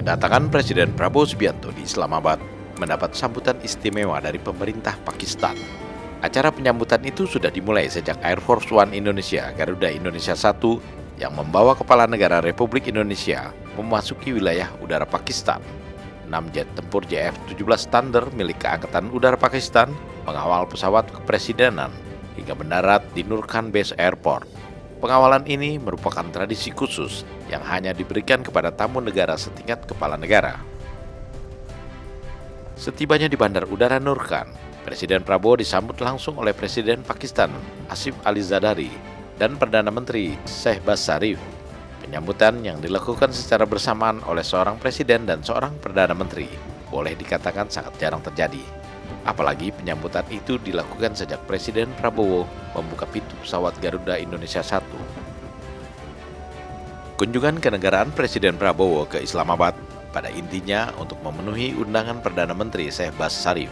Kedatangan Presiden Prabowo Subianto di Islamabad mendapat sambutan istimewa dari pemerintah Pakistan. Acara penyambutan itu sudah dimulai sejak Air Force One Indonesia Garuda Indonesia 1 yang membawa Kepala Negara Republik Indonesia memasuki wilayah udara Pakistan. 6 jet tempur JF-17 Thunder milik Angkatan Udara Pakistan mengawal pesawat kepresidenan hingga mendarat di Nur Khan Base Airport. Pengawalan ini merupakan tradisi khusus yang hanya diberikan kepada tamu negara setingkat kepala negara. Setibanya di Bandar Udara Nur Khan, Presiden Prabowo disambut langsung oleh Presiden Pakistan Asif Ali Zardari dan Perdana Menteri Shehbaz Sharif. Penyambutan yang dilakukan secara bersamaan oleh seorang presiden dan seorang perdana menteri boleh dikatakan sangat jarang terjadi. Apalagi penyambutan itu dilakukan sejak Presiden Prabowo membuka pintu pesawat Garuda Indonesia 1. Kunjungan kenegaraan Presiden Prabowo ke Islamabad pada intinya untuk memenuhi undangan Perdana Menteri Shehbaz Sharif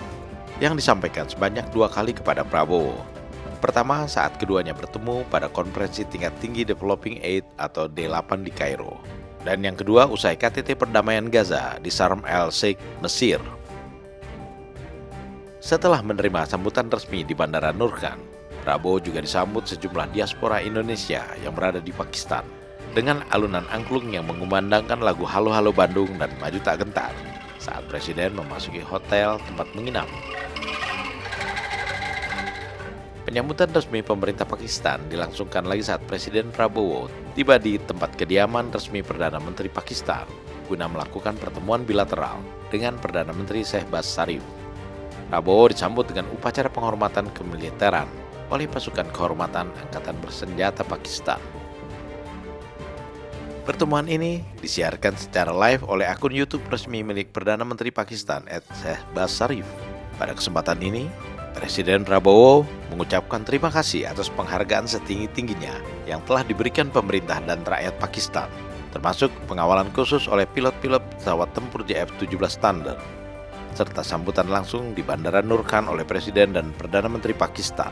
yang disampaikan sebanyak 2 kali kepada Prabowo. Pertama saat keduanya bertemu pada konferensi tingkat tinggi Developing Aid atau D8 di Kairo. Dan yang kedua usai KTT Perdamaian Gaza di Sharm el-Sheikh, Mesir. Setelah menerima sambutan resmi di Bandara Nur Khan, Prabowo juga disambut sejumlah diaspora Indonesia yang berada di Pakistan dengan alunan angklung yang mengumandangkan lagu Halo Halo Bandung dan Maju Tak Gentar saat Presiden memasuki hotel tempat menginap. Penyambutan resmi pemerintah Pakistan dilangsungkan lagi saat Presiden Prabowo tiba di tempat kediaman resmi Perdana Menteri Pakistan guna melakukan pertemuan bilateral dengan Perdana Menteri Shehbaz Sharif. Prabowo disambut dengan upacara penghormatan kemiliteran oleh pasukan kehormatan Angkatan Bersenjata Pakistan. Pertemuan ini disiarkan secara live oleh akun YouTube resmi milik Perdana Menteri Pakistan @Shehbaz Sharif. Pada kesempatan ini, Presiden Prabowo mengucapkan terima kasih atas penghargaan setinggi-tingginya yang telah diberikan pemerintah dan rakyat Pakistan, termasuk pengawalan khusus oleh pilot-pilot pesawat tempur JF-17 Thunder, serta sambutan langsung di Bandara Nur Khan oleh Presiden dan Perdana Menteri Pakistan.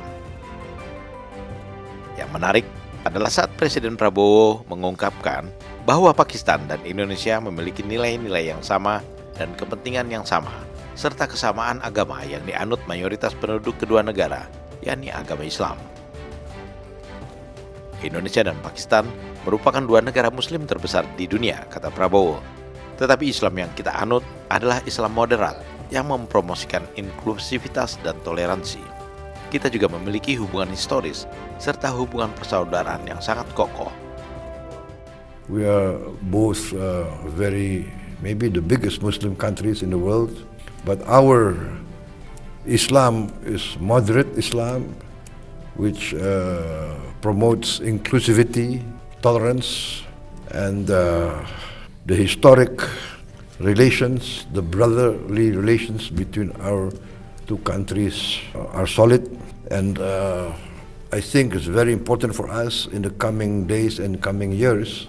Yang menarik adalah saat Presiden Prabowo mengungkapkan bahwa Pakistan dan Indonesia memiliki nilai-nilai yang sama dan kepentingan yang sama, serta kesamaan agama yang dianut mayoritas penduduk kedua negara, yakni agama Islam. Indonesia dan Pakistan merupakan 2 negara muslim terbesar di dunia, kata Prabowo. Tetapi Islam yang kita anut adalah Islam moderat yang mempromosikan inklusivitas dan toleransi. Kita juga memiliki hubungan historis serta hubungan persaudaraan yang sangat kokoh. We are both maybe the biggest Muslim countries in the world, but our Islam is moderate Islam, which promotes inclusivity, tolerance, and the historic relations, the brotherly relations between our 2 countries are solid, and I think it's very important for us in the coming days and coming years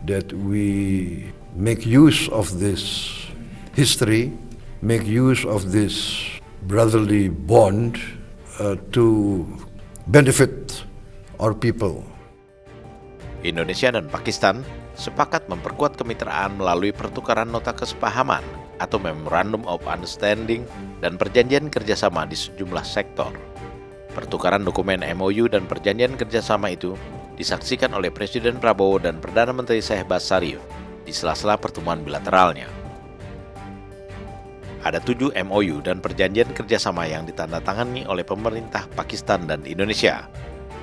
that we make use of this history, make use of this brotherly bond to benefit our people. Indonesia dan Pakistan sepakat memperkuat kemitraan melalui pertukaran nota kesepahaman atau Memorandum of Understanding dan perjanjian kerjasama di sejumlah sektor. Pertukaran dokumen MOU dan perjanjian kerjasama itu disaksikan oleh Presiden Prabowo dan Perdana Menteri Shehbaz Sharif di sela-sela pertemuan bilateralnya. Ada 7 MOU dan perjanjian kerjasama yang ditandatangani oleh pemerintah Pakistan dan Indonesia.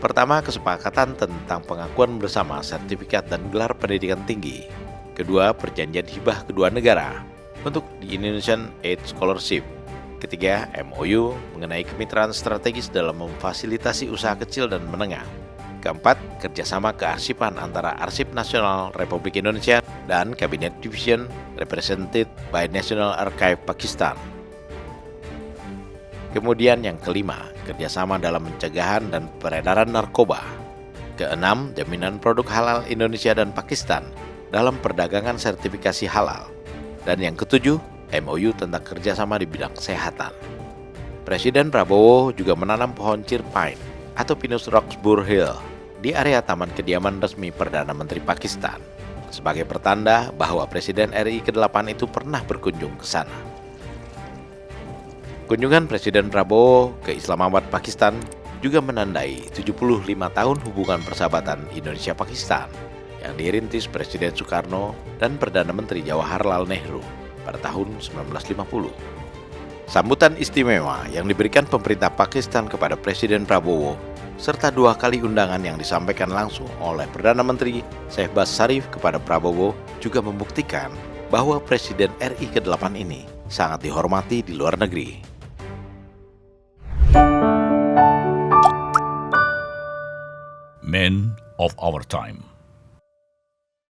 Pertama, kesepakatan tentang pengakuan bersama sertifikat dan gelar pendidikan tinggi. Kedua, perjanjian hibah kedua negara untuk the Indonesian Aid Scholarship. Ketiga, MOU mengenai kemitraan strategis dalam memfasilitasi usaha kecil dan menengah. Keempat, kerjasama kearsipan antara Arsip Nasional Republik Indonesia dan Cabinet Division represented by National Archive Pakistan. Kemudian yang kelima, kerjasama dalam pencegahan dan peredaran narkoba. Keenam, jaminan produk halal Indonesia dan Pakistan dalam perdagangan sertifikasi halal. Dan yang ketujuh, MOU tentang kerjasama di bidang kesehatan. Presiden Prabowo juga menanam pohon Cheer Pine atau Pinus Roxburgh Hill di area taman kediaman resmi Perdana Menteri Pakistan. sebagai pertanda bahwa Presiden RI ke-8 itu pernah berkunjung ke sana. Kunjungan Presiden Prabowo ke Islamabad, Pakistan juga menandai 75 tahun hubungan persahabatan Indonesia-Pakistan yang dirintis Presiden Soekarno dan Perdana Menteri Jawaharlal Nehru pada tahun 1950. Sambutan istimewa yang diberikan pemerintah Pakistan kepada Presiden Prabowo serta 2 kali undangan yang disampaikan langsung oleh Perdana Menteri Shehbaz Sharif kepada Prabowo juga membuktikan bahwa Presiden RI ke-8 ini sangat dihormati di luar negeri. Men of our time.